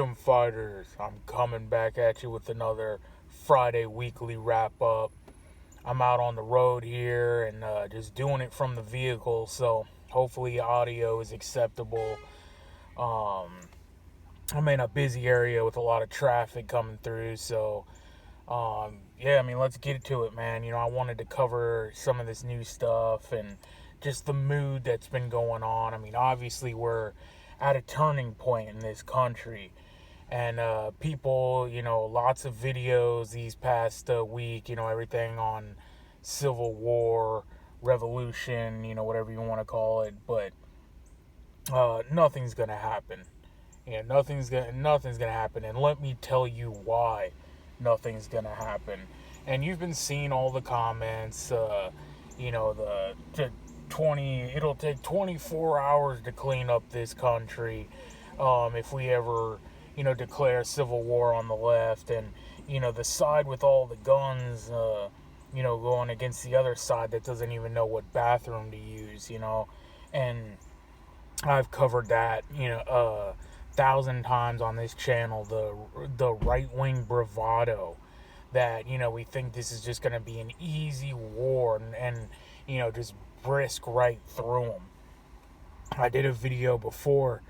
Freedom Fighters, I'm coming back at you with another Friday weekly wrap up. I'm out on the road here and just doing it from the vehicle, so hopefully audio is acceptable. I'm in a busy area with a lot of traffic coming through, so let's get to it, man. I wanted to cover some of this new stuff and just the mood that's been going on. Obviously we're at a turning point in this country, and people, lots of videos these past week, everything on civil war, revolution, whatever you want to call it, but nothing's gonna happen. Nothing's gonna happen, and let me tell you why nothing's gonna happen. And you've been seeing all the comments, it'll take 24 hours to clean up this country if we ever, declare civil war on the left, and, the side with all the guns, going against the other side that doesn't even know what bathroom to use, and I've covered that, 1,000 times on this channel, the right-wing bravado that, we think this is just going to be an easy war and just brisk right through them. I did a video before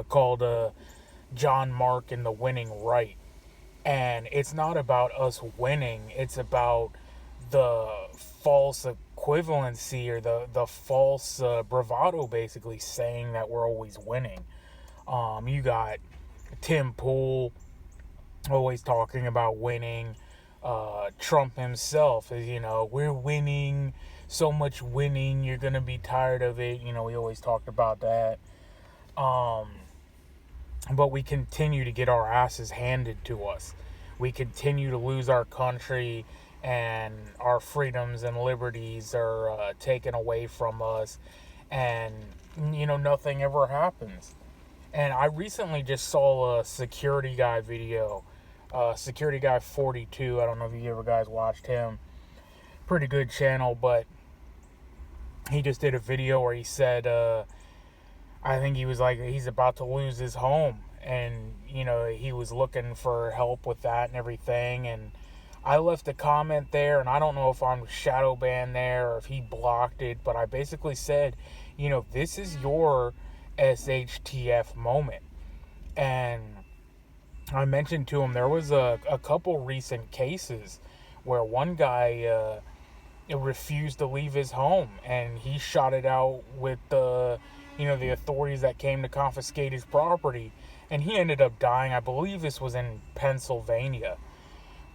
called John Mark and the Winning Right, and it's not about us winning, it's about the false equivalency or the false bravado, basically saying that we're always winning. You got Tim Pool always talking about winning. Trump himself is, we're winning, so much winning, you're gonna be tired of it. We always talked about that. But we continue to get our asses handed to us. We continue to lose our country, and our freedoms and liberties are taken away from us, and nothing ever happens. And I recently just saw a security guy video, security guy 42. I don't know if you ever guys watched him. Pretty good channel, but he just did a video where he said, I think he was like, he's about to lose his home, and he was looking for help with that and everything. And I left a comment there, and I don't know if I'm shadow banned there or if he blocked it, but I basically said, this is your SHTF moment. And I mentioned to him there was a couple recent cases where one guy refused to leave his home, and he shot it out with the authorities that came to confiscate his property, and he ended up dying. I believe this was in Pennsylvania.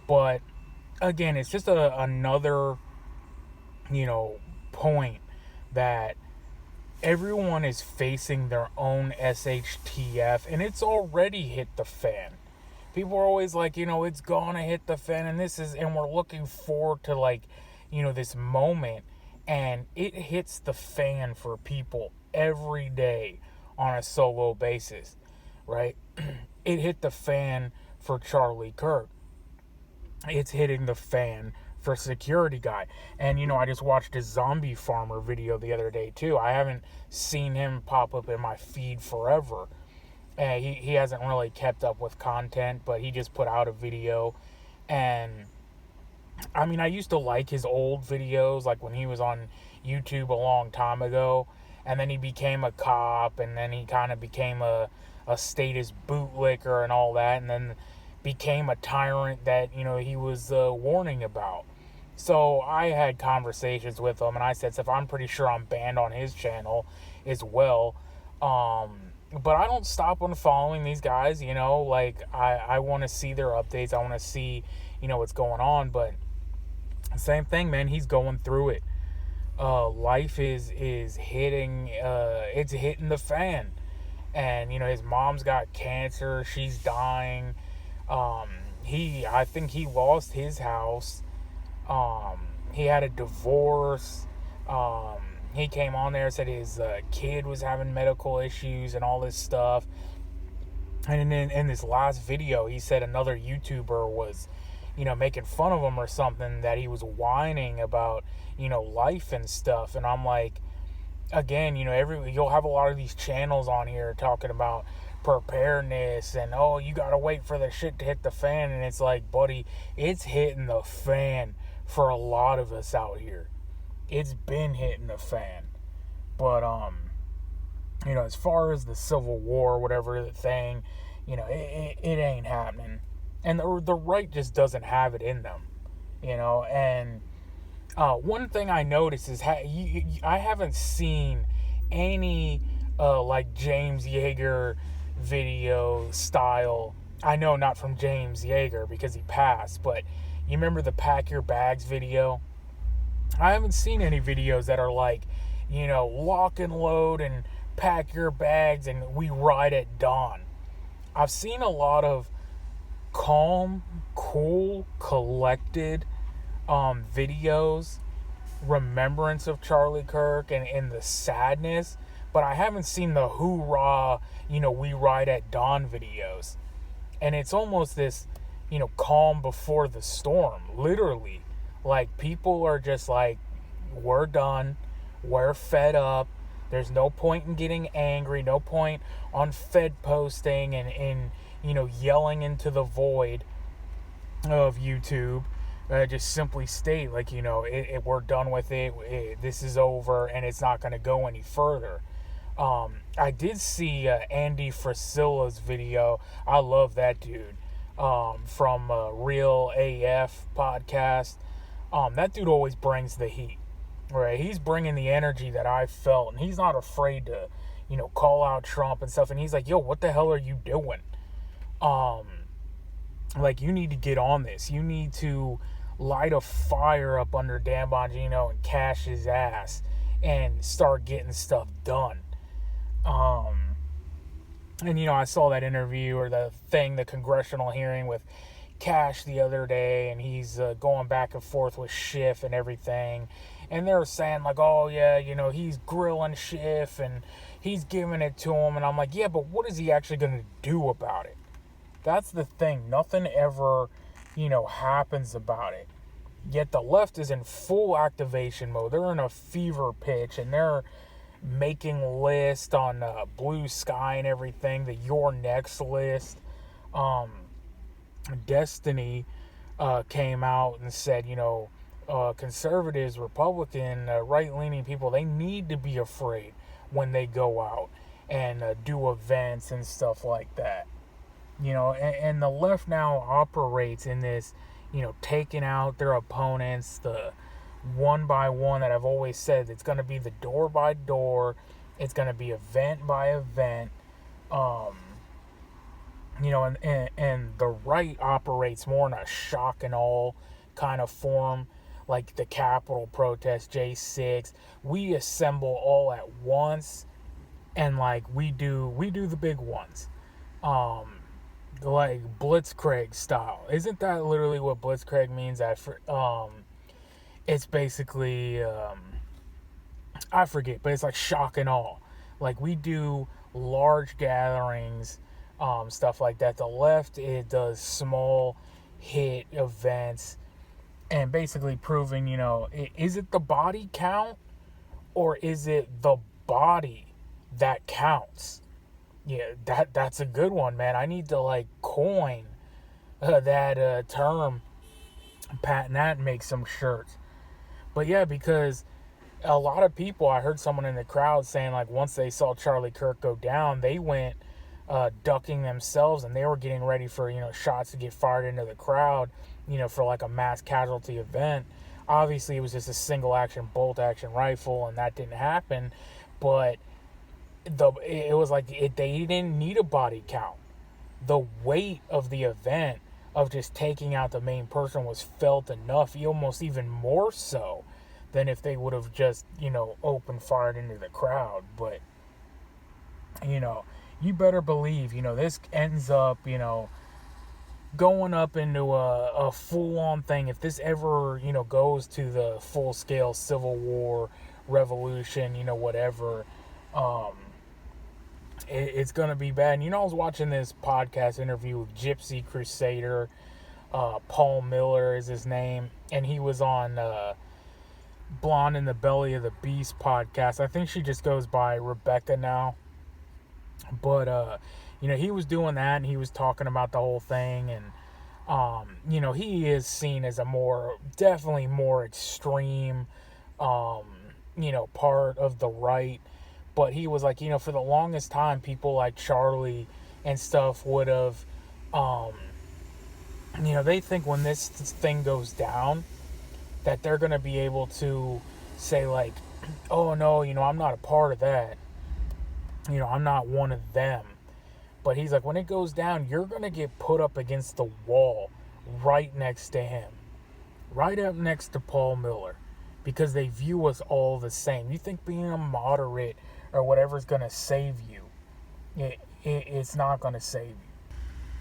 But again, it's just another point that everyone is facing their own SHTF, and it's already hit the fan. People are always like, it's gonna hit the fan, and we're looking forward to this moment, and it hits the fan for people every day on a solo basis, right? It hit the fan for Charlie Kirk. It's hitting the fan for security guy. And I just watched a zombie farmer video the other day too. I haven't seen him pop up in my feed forever. He hasn't really kept up with content, but he just put out a video. And I used to like his old videos, like when he was on YouTube a long time ago, and then he became a cop, and then he kind of became a status bootlicker and all that, and then became a tyrant that he was warning about. So I had conversations with him, and I said stuff. I'm pretty sure I'm banned on his channel as well. But I don't stop on following these guys. I want to see their updates. I want to see what's going on. But same thing, man. He's going through it. Life is hitting. It's hitting the fan. And his mom's got cancer. She's dying. I think he lost his house. He had a divorce. He came on there and said his kid was having medical issues and all this stuff. And then in this last video, he said another YouTuber was, making fun of him or something, that he was whining about, life and stuff. And I'm like, again, you'll have a lot of these channels on here talking about preparedness and, oh, you gotta wait for the shit to hit the fan. And it's like, buddy, it's hitting the fan for a lot of us out here. It's been hitting the fan. But as far as the Civil War, whatever the thing, it ain't happening. And the right just doesn't have it in them. And one thing I noticed is I haven't seen any like James Yeager video style. I know not from James Yeager because he passed, but you remember the Pack Your Bags video? I haven't seen any videos that are like, lock and load and pack your bags and we ride at dawn. I've seen a lot of calm, cool, collected videos, remembrance of Charlie Kirk and the sadness, but I haven't seen the hoorah, we ride at dawn videos. And it's almost this, calm before the storm, literally. Like, people are just like, we're done, we're fed up, there's no point in getting angry, no point on Fed posting and yelling into the void of YouTube. Just simply state, like, we're done with it, this is over, and it's not going to go any further. I did see Andy Frasilla's video. I love that dude, from Real AF podcast. That dude always brings the heat, right? He's bringing the energy that I felt, and he's not afraid to, call out Trump and stuff. And he's like, yo, what the hell are you doing? Like, you need to get on this. You need to light a fire up under Dan Bongino and Cash's ass and start getting stuff done. And I saw that interview or the congressional hearing with Cash the other day, and he's going back and forth with Schiff and everything. And they're saying, like, oh, yeah, he's grilling Schiff and he's giving it to him. And I'm like, yeah, but what is he actually going to do about it? That's the thing. Nothing ever, happens about it. Yet the left is in full activation mode. They're in a fever pitch, and they're making lists on Blue Sky and everything, the Your Next list. Destiny came out and said, conservatives, Republican, right-leaning people, they need to be afraid when they go out and do events and stuff like that. And the left now operates in this, taking out their opponents, the one by one that I've always said. It's going to be the door by door. It's going to be event by event. And the right operates more in a shock and awe kind of form, like the Capitol protest, J6. We assemble all at once, and like we do the big ones. Like Blitzkrieg style. Isn't that literally what Blitzkrieg means? It's basically, I forget, but it's like shock and awe. Like, we do large gatherings, stuff like that. The left, it does small hit events, and basically proving, is it the body count, or is it the body that counts? Yeah, that's a good one, man. I need to, like, coin that term, patent that, and make some shirts. But yeah, because a lot of people, I heard someone in the crowd saying, like, once they saw Charlie Kirk go down, they went ducking themselves, and they were getting ready for, shots to get fired into the crowd, for like a mass casualty event. Obviously, it was just a single action bolt action rifle, and that didn't happen. But it was like they didn't need a body count. The weight of the event of just taking out the main person was felt enough, almost even more so than if they would have just, open fired into the crowd. But, you better believe, this ends up, going up into a full-on thing. If this ever, goes to the full-scale Civil War, revolution, whatever, it's going to be bad. And, I was watching this podcast interview with Gypsy Crusader. Paul Miller is his name. And he was on Blonde in the Belly of the Beast podcast. I think she just goes by Rebecca now. But he was doing that, and he was talking about the whole thing, and he is seen as a definitely more extreme, part of the right. But he was like, for the longest time, people like Charlie and stuff would have, they think when this thing goes down, that they're going to be able to say, like, oh no, I'm not a part of that. I'm not one of them. But he's like, when it goes down, you're going to get put up against the wall right next to him. Right up next to Paul Miller. Because they view us all the same. You think being a moderate or whatever is going to save you. It's not going to save you.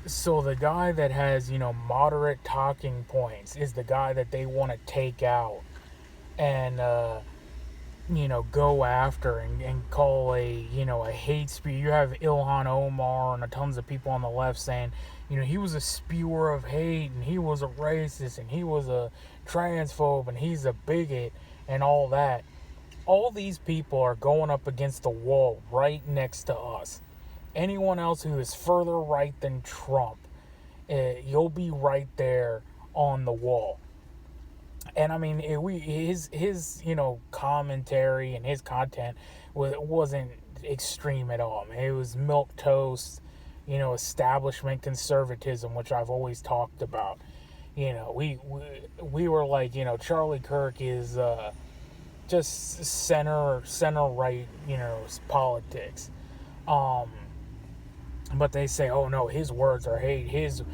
So the guy that has, moderate talking points is the guy that they want to take out and, go after and call a hate speech. You have Ilhan Omar and tons of people on the left saying, he was a spewer of hate and he was a racist and he was a transphobe and he's a bigot and all that. All these people are going up against the wall right next to us. Anyone else who is further right than Trump, you'll be right there on the wall. And I mean, his commentary and his content wasn't extreme at all. I mean, it was milquetoast, establishment conservatism, which I've always talked about. We were like, Charlie Kirk is just center right, politics. But they say, oh no, his words are hate. His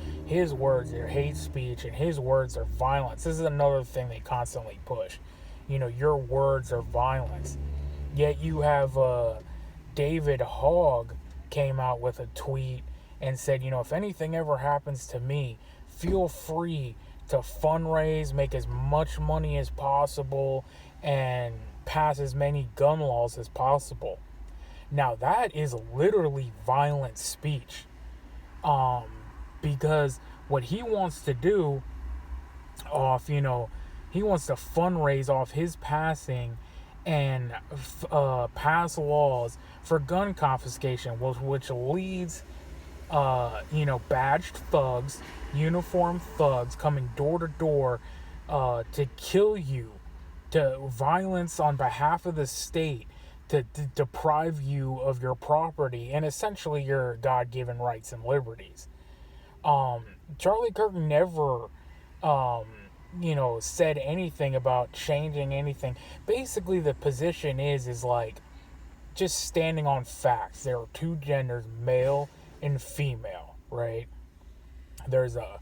words are hate speech, and his words are violence. This is another thing they constantly push. Your words are violence. Yet you have David Hogg came out with a tweet and said, if anything ever happens to me, feel free to fundraise, make as much money as possible, and pass as many gun laws as possible. Now that is literally violent speech, because what he wants to do he wants to fundraise off his passing and pass laws for gun confiscation, which leads, badged thugs, uniformed thugs coming door to door to kill you, to violence on behalf of the state, to deprive you of your property and essentially your God-given rights and liberties. Charlie Kirk never, said anything about changing anything. Basically, the position is like just standing on facts. There are two genders, male and female, right? There's a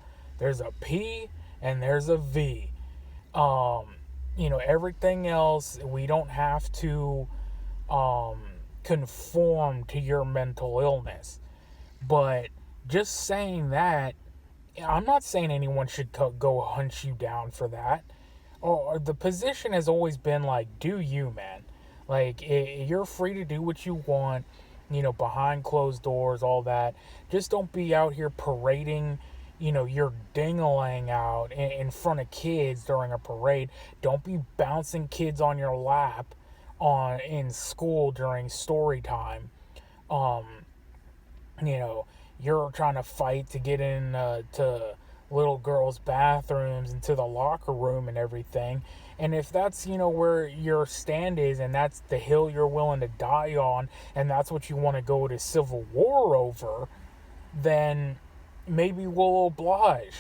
P and there's a V. Everything else, we don't have to conform to your mental illness. But just saying that, I'm not saying anyone should go hunt you down for that. Or the position has always been like, do you, man? Like, you're free to do what you want, behind closed doors, all that. Just don't be out here parading, your ding-a-lang out in front of kids during a parade. Don't be bouncing kids on your lap in school during story time. You're trying to fight to get in to little girls' bathrooms and to the locker room and everything. And if that's, where your stand is and that's the hill you're willing to die on and that's what you want to go to civil war over, then maybe we'll oblige.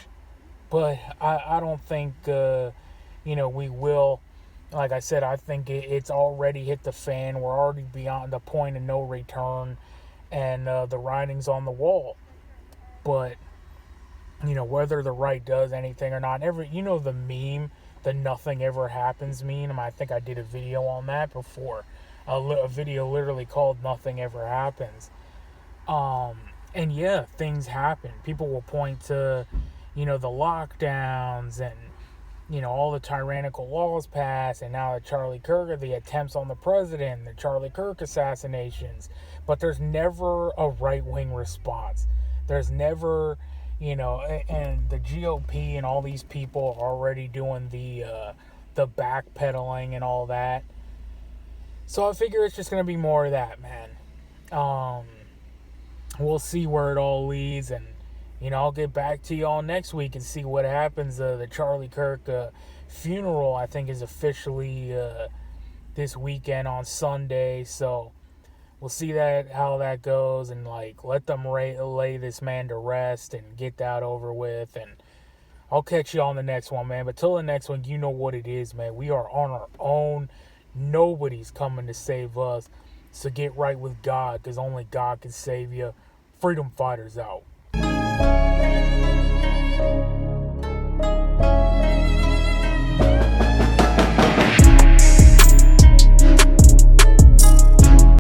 But I don't think, we will. Like I said, I think it's already hit the fan. We're already beyond the point of no return, and the writing's on the wall. But, whether the right does anything or not, the meme, the nothing ever happens meme. I think I did a video on that before. A video literally called Nothing Ever Happens. And yeah, things happen. People will point to, the lockdowns and, all the tyrannical laws passed, and now the Charlie Kirk, the attempts on the president, the Charlie Kirk assassinations. But there's never a right-wing response. There's never, and the GOP and all these people are already doing the the backpedaling and all that. So I figure it's just going to be more of that, man. We'll see where it all leads, and I'll get back to y'all next week and see what happens. The Charlie Kirk funeral, I think, is officially this weekend on Sunday, so we'll see how that goes, and let them lay this man to rest and get that over with. And I'll catch you on the next one, man. But till the next one, you know what it is, man. We are on our own. Nobody's coming to save us. So get right with God, because only God can save you. Freedom fighters out.